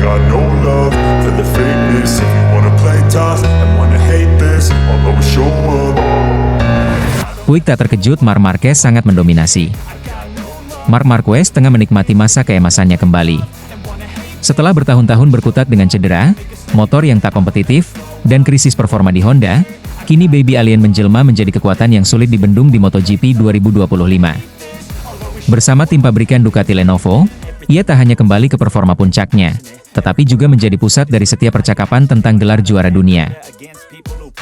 got no love for the fakeness. If you wanna play tough and wanna hate this, I'll always show up. Puig tak terkejut Marc Marquez sangat mendominasi. Marc Marquez tengah menikmati masa keemasannya kembali. Setelah bertahun-tahun berkutat dengan cedera, motor yang tak kompetitif, dan krisis performa di Honda, kini Baby Alien menjelma menjadi kekuatan yang sulit dibendung di MotoGP 2025. Bersama tim pabrikan Ducati Lenovo, ia tak hanya kembali ke performa puncaknya, tetapi juga menjadi pusat dari setiap percakapan tentang gelar juara dunia.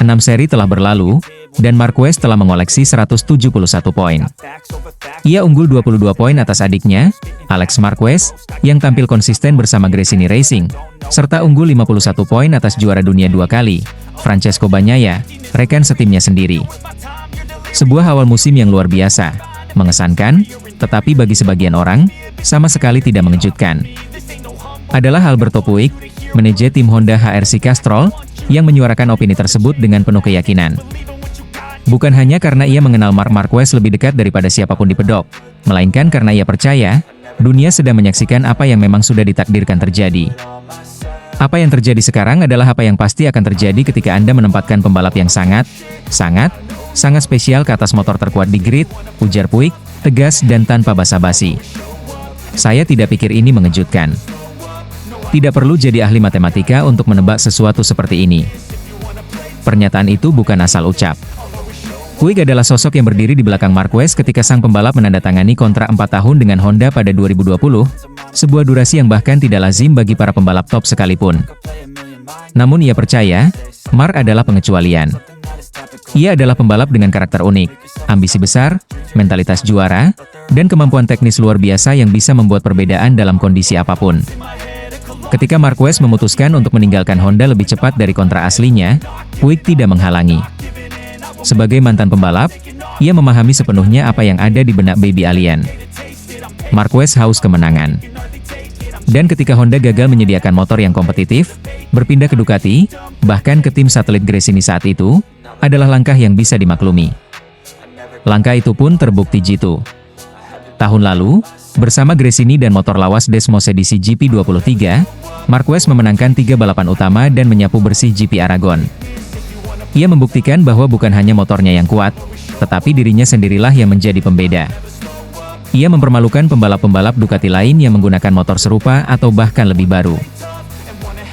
6 seri telah berlalu, dan Marquez telah mengoleksi 171 poin. Ia unggul 22 poin atas adiknya, Alex Marquez, yang tampil konsisten bersama Gresini Racing, serta unggul 51 poin atas juara dunia 2 kali, Francesco Bagnaia, rekan setimnya sendiri. Sebuah awal musim yang luar biasa, mengesankan, tetapi bagi sebagian orang, sama sekali tidak mengejutkan. Adalah Alberto Puig, manajer tim Honda HRC Castrol, yang menyuarakan opini tersebut dengan penuh keyakinan. Bukan hanya karena ia mengenal Marc Marquez lebih dekat daripada siapapun di pedok, melainkan karena ia percaya, dunia sedang menyaksikan apa yang memang sudah ditakdirkan terjadi. Apa yang terjadi sekarang adalah apa yang pasti akan terjadi ketika Anda menempatkan pembalap yang sangat spesial ke atas motor terkuat di grid, ujar Puig, tegas dan tanpa basa-basi. Saya tidak pikir ini mengejutkan. Tidak perlu jadi ahli matematika untuk menebak sesuatu seperti ini. Pernyataan itu bukan asal ucap. Puig adalah sosok yang berdiri di belakang Marquez ketika sang pembalap menandatangani kontrak 4 tahun dengan Honda pada 2020, sebuah durasi yang bahkan tidak lazim bagi para pembalap top sekalipun. Namun ia percaya, Marc adalah pengecualian. Ia adalah pembalap dengan karakter unik, ambisi besar, mentalitas juara, dan kemampuan teknis luar biasa yang bisa membuat perbedaan dalam kondisi apapun. Ketika Marquez memutuskan untuk meninggalkan Honda lebih cepat dari kontrak aslinya, Puig tidak menghalangi. Sebagai mantan pembalap, ia memahami sepenuhnya apa yang ada di benak Baby Alien. Marquez haus kemenangan. Dan ketika Honda gagal menyediakan motor yang kompetitif, berpindah ke Ducati, bahkan ke tim satelit Gresini saat itu, adalah langkah yang bisa dimaklumi. Langkah itu pun terbukti jitu. Tahun lalu, bersama Gresini dan motor lawas Desmos edisi GP23, Marquez memenangkan 3 balapan utama dan menyapu bersih GP Aragon. Ia membuktikan bahwa bukan hanya motornya yang kuat, tetapi dirinya sendirilah yang menjadi pembeda. Ia mempermalukan pembalap-pembalap Ducati lain yang menggunakan motor serupa atau bahkan lebih baru.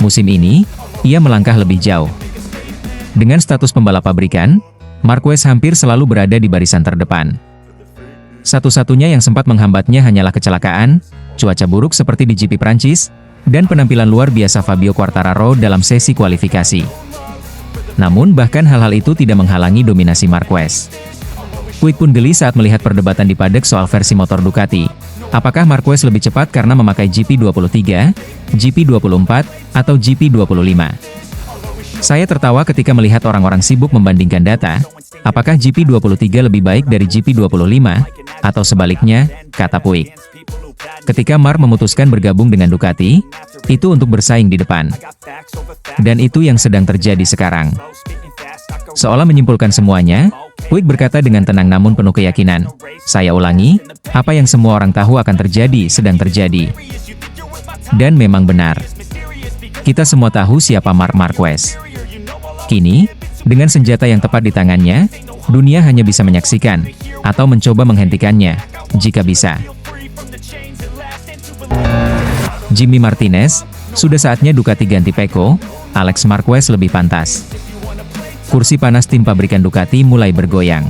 Musim ini, ia melangkah lebih jauh. Dengan status pembalap pabrikan, Marquez hampir selalu berada di barisan terdepan. Satu-satunya yang sempat menghambatnya hanyalah kecelakaan, cuaca buruk seperti di GP Prancis, dan penampilan luar biasa Fabio Quartararo dalam sesi kualifikasi. Namun bahkan hal-hal itu tidak menghalangi dominasi Marquez. Puig pun geli saat melihat perdebatan di paddock soal versi motor Ducati. Apakah Marquez lebih cepat karena memakai GP23, GP24, atau GP25? Saya tertawa ketika melihat orang-orang sibuk membandingkan data, apakah GP23 lebih baik dari GP25, atau sebaliknya, kata Puig. Ketika Marc memutuskan bergabung dengan Ducati, itu untuk bersaing di depan. Dan itu yang sedang terjadi sekarang. Seolah menyimpulkan semuanya, Puig berkata dengan tenang namun penuh keyakinan. Saya ulangi, apa yang semua orang tahu akan terjadi sedang terjadi. Dan memang benar. Kita semua tahu siapa Marc Marquez. Kini, dengan senjata yang tepat di tangannya, dunia hanya bisa menyaksikan, atau mencoba menghentikannya, jika bisa. Jimmy Martinez, sudah saatnya Ducati ganti Pecco, Alex Marquez lebih pantas. Kursi panas tim pabrikan Ducati mulai bergoyang.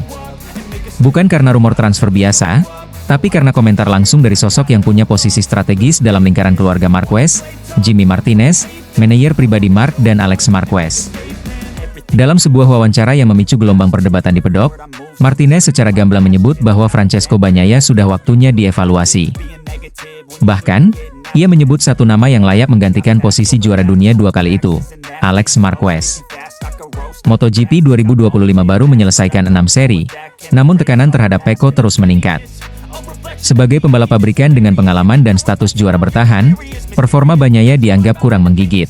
Bukan karena rumor transfer biasa, tapi karena komentar langsung dari sosok yang punya posisi strategis dalam lingkaran keluarga Marquez, Jimmy Martinez, manajer pribadi Marc dan Alex Marquez. Dalam sebuah wawancara yang memicu gelombang perdebatan di pedok, Martinez secara gamblang menyebut bahwa Francesco Bagnaia sudah waktunya dievaluasi. Bahkan, ia menyebut satu nama yang layak menggantikan posisi juara dunia 2 kali itu, Alex Marquez. MotoGP 2025 baru menyelesaikan 6 seri, namun tekanan terhadap Pecco terus meningkat. Sebagai pembalap pabrikan dengan pengalaman dan status juara bertahan, performa Bagnaia dianggap kurang menggigit.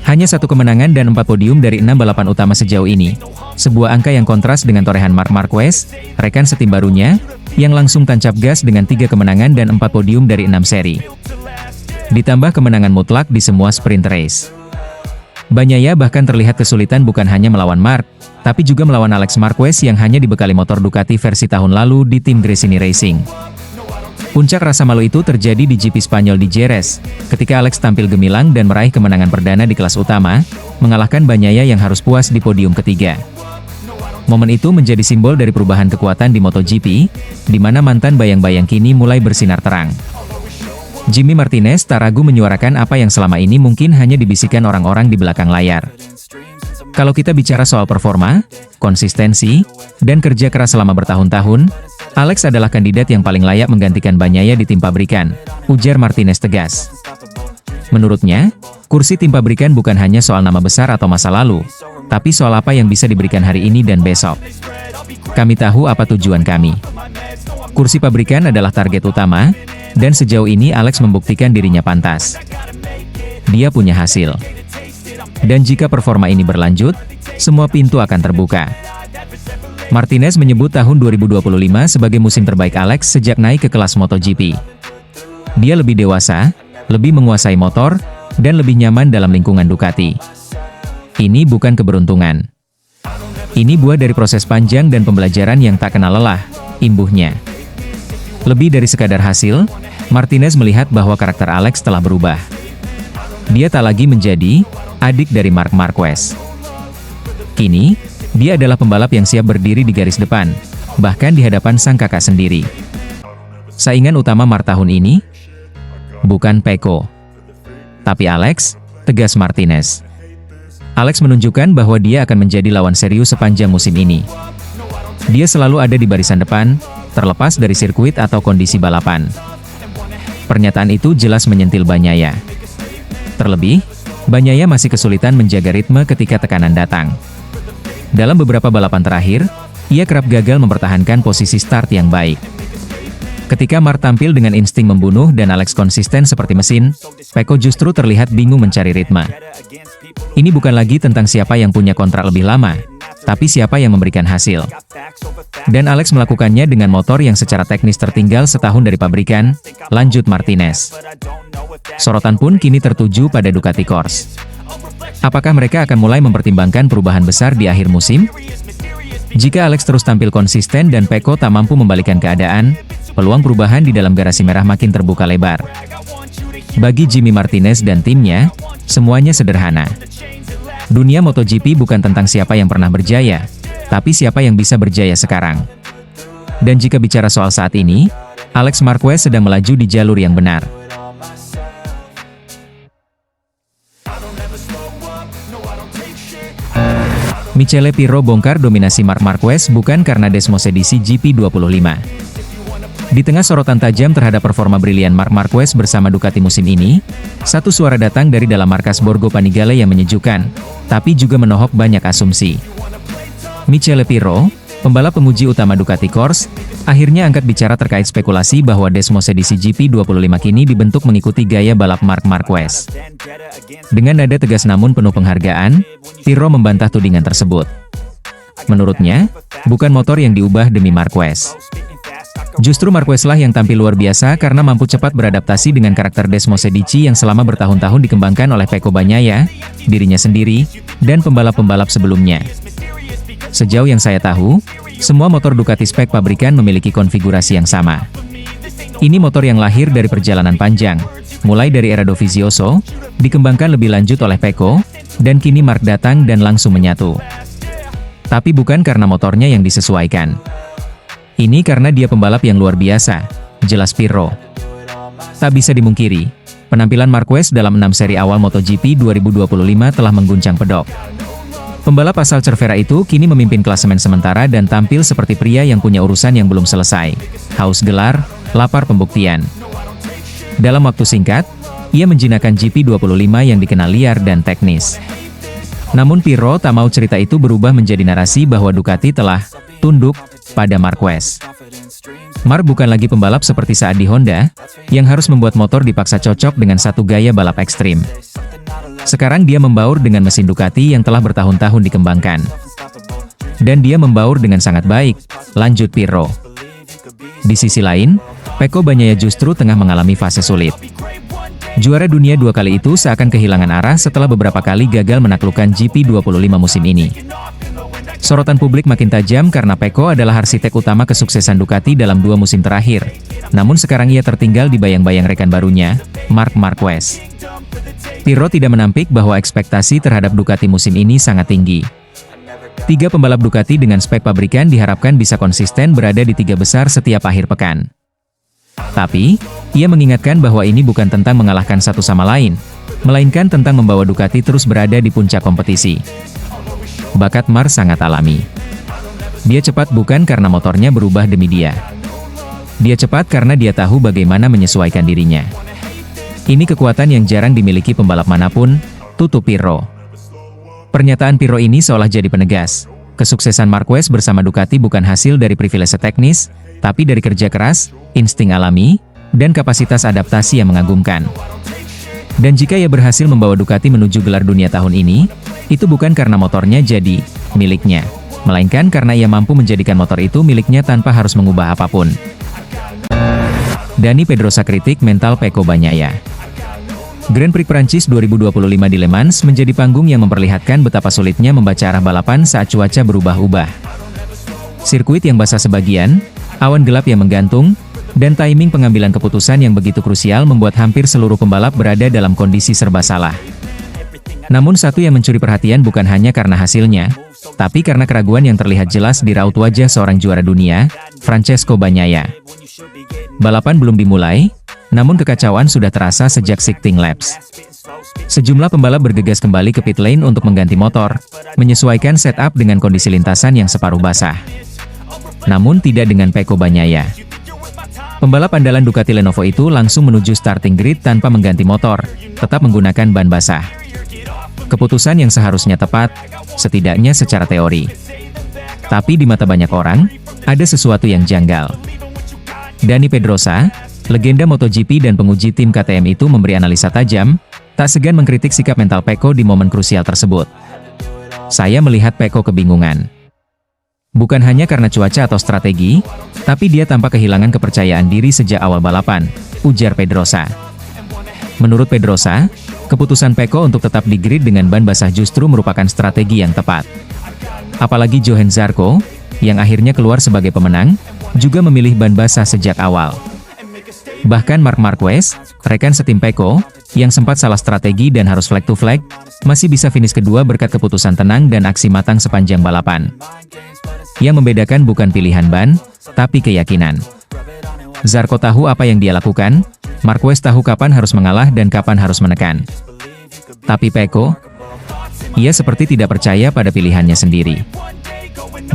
Hanya 1 kemenangan dan 4 podium dari 6 balapan utama sejauh ini. Sebuah angka yang kontras dengan torehan Marc Marquez, rekan setim barunya, yang langsung tancap gas dengan 3 kemenangan dan 4 podium dari 6 seri. ditambah kemenangan mutlak di semua sprint race. Bagnaia bahkan terlihat kesulitan bukan hanya melawan Marc, tapi juga melawan Alex Marquez yang hanya dibekali motor Ducati versi tahun lalu di tim Gresini Racing. Puncak rasa malu itu terjadi di GP Spanyol di Jerez, ketika Alex tampil gemilang dan meraih kemenangan perdana di kelas utama, mengalahkan Bagnaia yang harus puas di podium ketiga. Momen itu menjadi simbol dari perubahan kekuatan di MotoGP, di mana mantan bayang-bayang kini mulai bersinar terang. Jimmy Martinez tak ragu menyuarakan apa yang selama ini mungkin hanya dibisikkan orang-orang di belakang layar. Kalau kita bicara soal performa, konsistensi, dan kerja keras selama bertahun-tahun, Alex adalah kandidat yang paling layak menggantikan Bagnaia di tim pabrikan, ujar Martinez tegas. Menurutnya, kursi tim pabrikan bukan hanya soal nama besar atau masa lalu, tapi soal apa yang bisa diberikan hari ini dan besok. Kami tahu apa tujuan kami. Kursi pabrikan adalah target utama, dan sejauh ini Alex membuktikan dirinya pantas. Dia punya hasil. Dan jika performa ini berlanjut, semua pintu akan terbuka. Martinez menyebut tahun 2025 sebagai musim terbaik Alex sejak naik ke kelas MotoGP. Dia lebih dewasa, lebih menguasai motor, dan lebih nyaman dalam lingkungan Ducati. Ini bukan keberuntungan. Ini buah dari proses panjang dan pembelajaran yang tak kenal lelah, imbuhnya. Lebih dari sekadar hasil, Martinez melihat bahwa karakter Alex telah berubah. Dia tak lagi menjadi adik dari Marc Marquez. Kini, dia adalah pembalap yang siap berdiri di garis depan, bahkan di hadapan sang kakak sendiri. Saingan utama Marc tahun ini? Bukan Pecco. Tapi Alex, tegas Martinez. Alex menunjukkan bahwa dia akan menjadi lawan serius sepanjang musim ini. Dia selalu ada di barisan depan, terlepas dari sirkuit atau kondisi balapan. Pernyataan itu jelas menyentil Bagnaia. Terlebih, Bagnaia masih kesulitan menjaga ritme ketika tekanan datang. Dalam beberapa balapan terakhir, ia kerap gagal mempertahankan posisi start yang baik. Ketika Marc tampil dengan insting membunuh dan Alex konsisten seperti mesin, Pecco justru terlihat bingung mencari ritme. Ini bukan lagi tentang siapa yang punya kontrak lebih lama, tapi siapa yang memberikan hasil. Dan Alex melakukannya dengan motor yang secara teknis tertinggal setahun dari pabrikan, lanjut Martinez. Sorotan pun kini tertuju pada Ducati Corse. Apakah mereka akan mulai mempertimbangkan perubahan besar di akhir musim? Jika Alex terus tampil konsisten dan Pecco tak mampu membalikkan keadaan, peluang perubahan di dalam garasi merah makin terbuka lebar. Bagi Jimmy Martinez dan timnya, semuanya sederhana. Dunia MotoGP bukan tentang siapa yang pernah berjaya, tapi siapa yang bisa berjaya sekarang. Dan jika bicara soal saat ini, Alex Marquez sedang melaju di jalur yang benar. Michele Pirro bongkar dominasi Marc Marquez bukan karena Desmosedici GP25. Di tengah sorotan tajam terhadap performa brilian Marc Marquez bersama Ducati musim ini, satu suara datang dari dalam markas Borgo Panigale yang menyejukkan, tapi juga menohok banyak asumsi. Michele Pirro, pembalap penguji utama Ducati Corse, akhirnya angkat bicara terkait spekulasi bahwa Desmosedici GP25 kini dibentuk mengikuti gaya balap Marc Marquez. Dengan nada tegas namun penuh penghargaan, Pirro membantah tudingan tersebut. Menurutnya, bukan motor yang diubah demi Marquez. Justru Marquez lah yang tampil luar biasa karena mampu cepat beradaptasi dengan karakter Desmosedici yang selama bertahun-tahun dikembangkan oleh Pecco Bagnaia, dirinya sendiri, dan pembalap-pembalap sebelumnya. Sejauh yang saya tahu, semua motor Ducati spek pabrikan memiliki konfigurasi yang sama. Ini motor yang lahir dari perjalanan panjang, mulai dari era Dovizioso, dikembangkan lebih lanjut oleh Pecco, dan kini Marc datang dan langsung menyatu. Tapi bukan karena motornya yang disesuaikan. Ini karena dia pembalap yang luar biasa, jelas Pirro. Tak bisa dimungkiri, penampilan Marquez dalam 6 seri awal MotoGP 2025 telah mengguncang pedok. Pembalap asal Cervera itu kini memimpin klasemen sementara dan tampil seperti pria yang punya urusan yang belum selesai. Haus gelar, lapar pembuktian. Dalam waktu singkat, ia menjinakkan GP25 yang dikenal liar dan teknis. Namun Pirro tak mau cerita itu berubah menjadi narasi bahwa Ducati telah tunduk pada Marquez. Marc bukan lagi pembalap seperti saat di Honda, yang harus membuat motor dipaksa cocok dengan satu gaya balap ekstrim. Sekarang dia membaur dengan mesin Ducati yang telah bertahun-tahun dikembangkan. Dan dia membaur dengan sangat baik, lanjut Pirro. Di sisi lain, Pecco Bagnaia justru tengah mengalami fase sulit. Juara dunia 2 kali itu seakan kehilangan arah setelah beberapa kali gagal menaklukkan GP25 musim ini. Sorotan publik makin tajam karena Pecco adalah arsitek utama kesuksesan Ducati dalam 2 musim terakhir. Namun sekarang ia tertinggal di bayang-bayang rekan barunya, Marc Marquez. Pirro tidak menampik bahwa ekspektasi terhadap Ducati musim ini sangat tinggi. 3 pembalap Ducati dengan spek pabrikan diharapkan bisa konsisten berada di 3 besar setiap akhir pekan. Tapi, ia mengingatkan bahwa ini bukan tentang mengalahkan satu sama lain, melainkan tentang membawa Ducati terus berada di puncak kompetisi. Bakat Marc sangat alami. Dia cepat bukan karena motornya berubah demi dia. Dia cepat karena dia tahu bagaimana menyesuaikan dirinya. Ini kekuatan yang jarang dimiliki pembalap manapun, tutup Pirro. Pernyataan Pirro ini seolah jadi penegas. Kesuksesan Marquez bersama Ducati bukan hasil dari privilese teknis, tapi dari kerja keras, insting alami, dan kapasitas adaptasi yang mengagumkan. Dan jika ia berhasil membawa Ducati menuju gelar dunia tahun ini, itu bukan karena motornya jadi miliknya, melainkan karena ia mampu menjadikan motor itu miliknya tanpa harus mengubah apapun. Dani Pedrosa kritik mental Pecco Bagnaia. Grand Prix Prancis 2025 di Le Mans menjadi panggung yang memperlihatkan betapa sulitnya membaca arah balapan saat cuaca berubah-ubah. Sirkuit yang basah sebagian, awan gelap yang menggantung, dan timing pengambilan keputusan yang begitu krusial membuat hampir seluruh pembalap berada dalam kondisi serba salah. Namun satu yang mencuri perhatian bukan hanya karena hasilnya, tapi karena keraguan yang terlihat jelas di raut wajah seorang juara dunia, Francesco Bagnaia. Balapan belum dimulai, namun kekacauan sudah terasa sejak 16 laps. Sejumlah pembalap bergegas kembali ke pit lane untuk mengganti motor, menyesuaikan setup dengan kondisi lintasan yang separuh basah. Namun tidak dengan Pecco Bagnaia. Pembalap andalan Ducati Lenovo itu langsung menuju starting grid tanpa mengganti motor, tetap menggunakan ban basah. Keputusan yang seharusnya tepat, setidaknya secara teori. Tapi di mata banyak orang, ada sesuatu yang janggal. Dani Pedrosa, legenda MotoGP dan penguji tim KTM itu memberi analisa tajam, tak segan mengkritik sikap mental Pecco di momen krusial tersebut. Saya melihat Pecco kebingungan. Bukan hanya karena cuaca atau strategi, tapi dia tampak kehilangan kepercayaan diri sejak awal balapan, ujar Pedrosa. Menurut Pedrosa, keputusan Pecco untuk tetap di grid dengan ban basah justru merupakan strategi yang tepat. Apalagi Johann Zarco, yang akhirnya keluar sebagai pemenang, juga memilih ban basah sejak awal. Bahkan Marc Marquez, rekan setim Pecco, yang sempat salah strategi dan harus flag to flag, masih bisa finish kedua berkat keputusan tenang dan aksi matang sepanjang balapan. Yang membedakan bukan pilihan ban, tapi keyakinan. Zarco tahu apa yang dia lakukan, Marquez tahu kapan harus mengalah dan kapan harus menekan. Tapi Pecco, ia seperti tidak percaya pada pilihannya sendiri.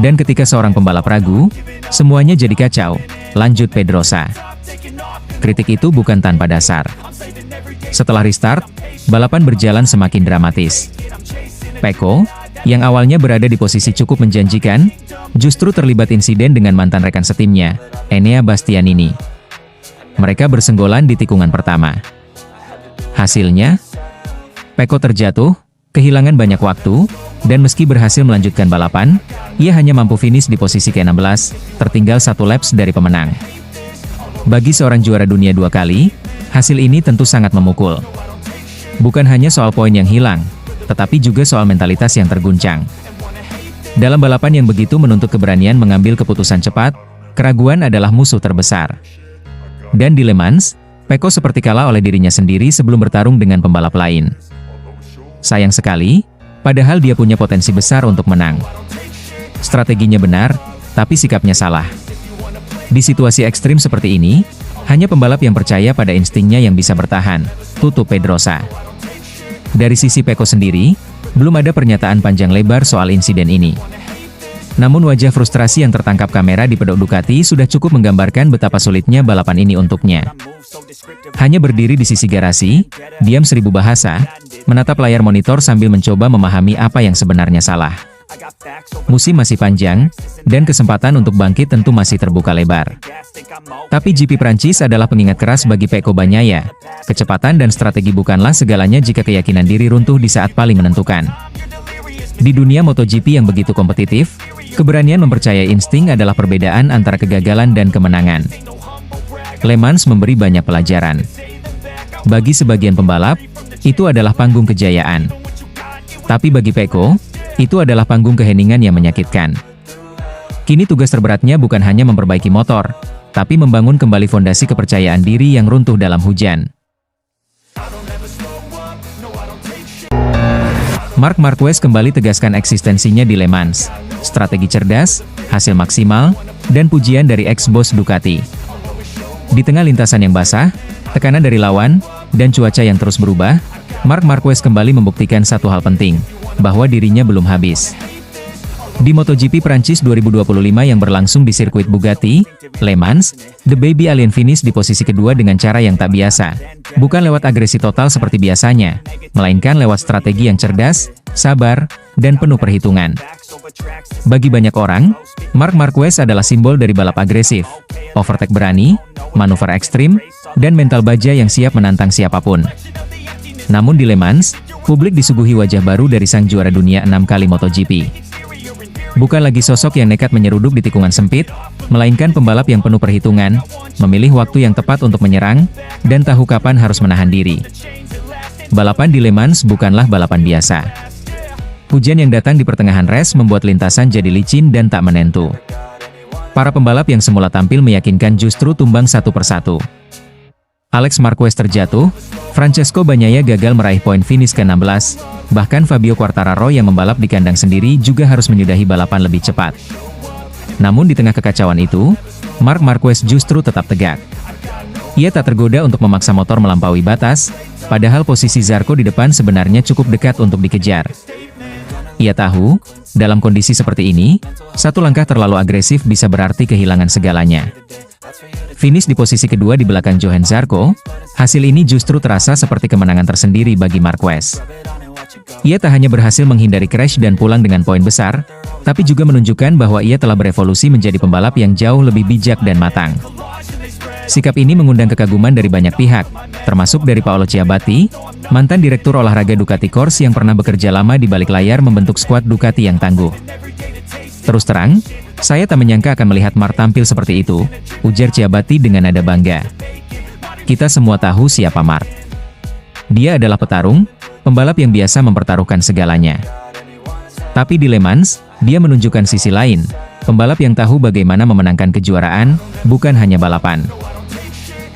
Dan ketika seorang pembalap ragu, semuanya jadi kacau, lanjut Pedrosa. Kritik itu bukan tanpa dasar. Setelah restart, balapan berjalan semakin dramatis. Pecco, yang awalnya berada di posisi cukup menjanjikan, justru terlibat insiden dengan mantan rekan setimnya, Enea Bastianini. Mereka bersenggolan di tikungan pertama. Hasilnya, Pecco terjatuh, kehilangan banyak waktu, dan meski berhasil melanjutkan balapan, ia hanya mampu finish di posisi ke-16, tertinggal 1 laps dari pemenang. Bagi seorang juara dunia 2 kali, hasil ini tentu sangat memukul. Bukan hanya soal poin yang hilang, tetapi juga soal mentalitas yang terguncang. Dalam balapan yang begitu menuntut keberanian mengambil keputusan cepat, keraguan adalah musuh terbesar. Dan di Le Mans, Pecco seperti kalah oleh dirinya sendiri sebelum bertarung dengan pembalap lain. Sayang sekali, padahal dia punya potensi besar untuk menang. Strateginya benar, tapi sikapnya salah. Di situasi ekstrim seperti ini, hanya pembalap yang percaya pada instingnya yang bisa bertahan, tutup Pedrosa. Dari sisi Pecco sendiri, belum ada pernyataan panjang lebar soal insiden ini. Namun wajah frustrasi yang tertangkap kamera di pedok Ducati sudah cukup menggambarkan betapa sulitnya balapan ini untuknya. Hanya berdiri di sisi garasi, diam 1000 bahasa, menatap layar monitor sambil mencoba memahami apa yang sebenarnya salah. Musim masih panjang, dan kesempatan untuk bangkit tentu masih terbuka lebar. Tapi GP Prancis adalah pengingat keras bagi Pecco Bagnaia. Kecepatan dan strategi bukanlah segalanya jika keyakinan diri runtuh di saat paling menentukan. Di dunia MotoGP yang begitu kompetitif, keberanian mempercayai insting adalah perbedaan antara kegagalan dan kemenangan. Le Mans memberi banyak pelajaran. Bagi sebagian pembalap, itu adalah panggung kejayaan. Tapi bagi Pecco, itu adalah panggung keheningan yang menyakitkan. Kini tugas terberatnya bukan hanya memperbaiki motor, tapi membangun kembali fondasi kepercayaan diri yang runtuh dalam hujan. Marc Marquez kembali tegaskan eksistensinya di Le Mans. Strategi cerdas, hasil maksimal, dan pujian dari ex-bos Ducati. Di tengah lintasan yang basah, tekanan dari lawan, dan cuaca yang terus berubah, Marc Marquez kembali membuktikan satu hal penting, bahwa dirinya belum habis. Di MotoGP Prancis 2025 yang berlangsung di sirkuit Bugatti, Le Mans, The Baby Alien finish di posisi kedua dengan cara yang tak biasa. Bukan lewat agresi total seperti biasanya, melainkan lewat strategi yang cerdas, sabar, dan penuh perhitungan. Bagi banyak orang, Marc Marquez adalah simbol dari balap agresif, overtake berani, manuver ekstrim, dan mental baja yang siap menantang siapapun. Namun di Le Mans, publik disuguhi wajah baru dari sang juara dunia 6 kali MotoGP. Bukan lagi sosok yang nekat menyeruduk di tikungan sempit, melainkan pembalap yang penuh perhitungan, memilih waktu yang tepat untuk menyerang, dan tahu kapan harus menahan diri. Balapan di Le Mans bukanlah balapan biasa. Hujan yang datang di pertengahan race membuat lintasan jadi licin dan tak menentu. Para pembalap yang semula tampil meyakinkan justru tumbang satu persatu. Alex Marquez terjatuh, Francesco Bagnaia gagal meraih poin finish ke-16, bahkan Fabio Quartararo yang membalap di kandang sendiri juga harus menyudahi balapan lebih cepat. Namun di tengah kekacauan itu, Marc Marquez justru tetap tegak. Ia tak tergoda untuk memaksa motor melampaui batas, padahal posisi Zarco di depan sebenarnya cukup dekat untuk dikejar. Ia tahu, dalam kondisi seperti ini, satu langkah terlalu agresif bisa berarti kehilangan segalanya. Finish di posisi kedua di belakang Johann Zarco, hasil ini justru terasa seperti kemenangan tersendiri bagi Marquez. Ia tak hanya berhasil menghindari crash dan pulang dengan poin besar, tapi juga menunjukkan bahwa ia telah berevolusi menjadi pembalap yang jauh lebih bijak dan matang. Sikap ini mengundang kekaguman dari banyak pihak, termasuk dari Paolo Ciabatti, mantan direktur olahraga Ducati Corse yang pernah bekerja lama di balik layar membentuk skuad Ducati yang tangguh. Terus terang, saya tak menyangka akan melihat Marc tampil seperti itu, ujar Ciabatti dengan nada bangga. Kita semua tahu siapa Marc. Dia adalah petarung, pembalap yang biasa mempertaruhkan segalanya. Tapi di Le Mans, dia menunjukkan sisi lain, pembalap yang tahu bagaimana memenangkan kejuaraan, bukan hanya balapan.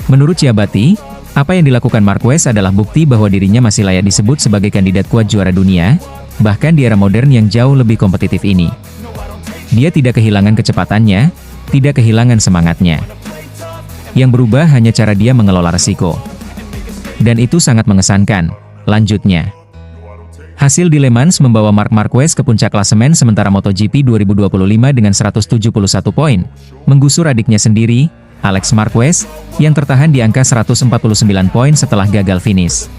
Menurut Ciabatti, apa yang dilakukan Marquez adalah bukti bahwa dirinya masih layak disebut sebagai kandidat kuat juara dunia, bahkan di era modern yang jauh lebih kompetitif ini. Dia tidak kehilangan kecepatannya, tidak kehilangan semangatnya. Yang berubah hanya cara dia mengelola resiko. Dan itu sangat mengesankan, lanjutnya. Hasil di Le Mans membawa Marc Marquez ke puncak klasemen sementara MotoGP 2025 dengan 171 poin, menggusur adiknya sendiri, Alex Marquez, yang tertahan di angka 149 poin setelah gagal finish.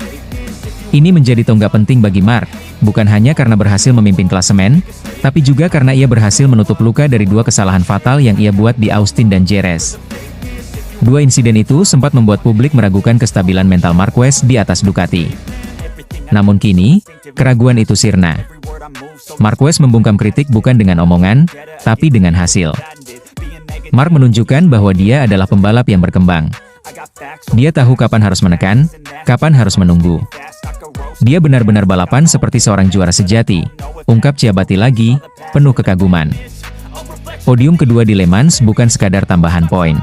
Ini menjadi tonggak penting bagi Marc, bukan hanya karena berhasil memimpin klasemen, tapi juga karena ia berhasil menutup luka dari dua kesalahan fatal yang ia buat di Austin dan Jerez. Dua insiden itu sempat membuat publik meragukan kestabilan mental Marquez di atas Ducati. Namun kini, keraguan itu sirna. Marquez membungkam kritik bukan dengan omongan, tapi dengan hasil. Marc menunjukkan bahwa dia adalah pembalap yang berkembang. Dia tahu kapan harus menekan, kapan harus menunggu. Dia benar-benar balapan seperti seorang juara sejati, ungkap Ciabatti lagi, penuh kekaguman. Podium kedua di Le Mans bukan sekadar tambahan poin.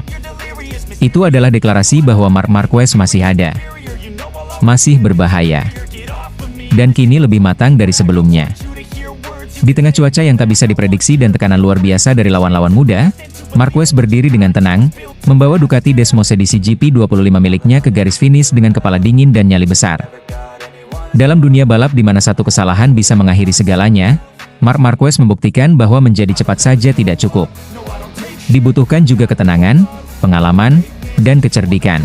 Itu adalah deklarasi bahwa Marc Marquez masih ada. Masih berbahaya. Dan kini lebih matang dari sebelumnya. Di tengah cuaca yang tak bisa diprediksi dan tekanan luar biasa dari lawan-lawan muda, Marquez berdiri dengan tenang, membawa Ducati Desmos edisi GP25 miliknya ke garis finish dengan kepala dingin dan nyali besar. Dalam dunia balap di mana satu kesalahan bisa mengakhiri segalanya, Marc Marquez membuktikan bahwa menjadi cepat saja tidak cukup. Dibutuhkan juga ketenangan, pengalaman, dan kecerdikan.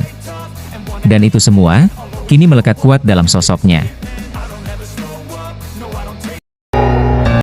Dan itu semua, kini melekat kuat dalam sosoknya.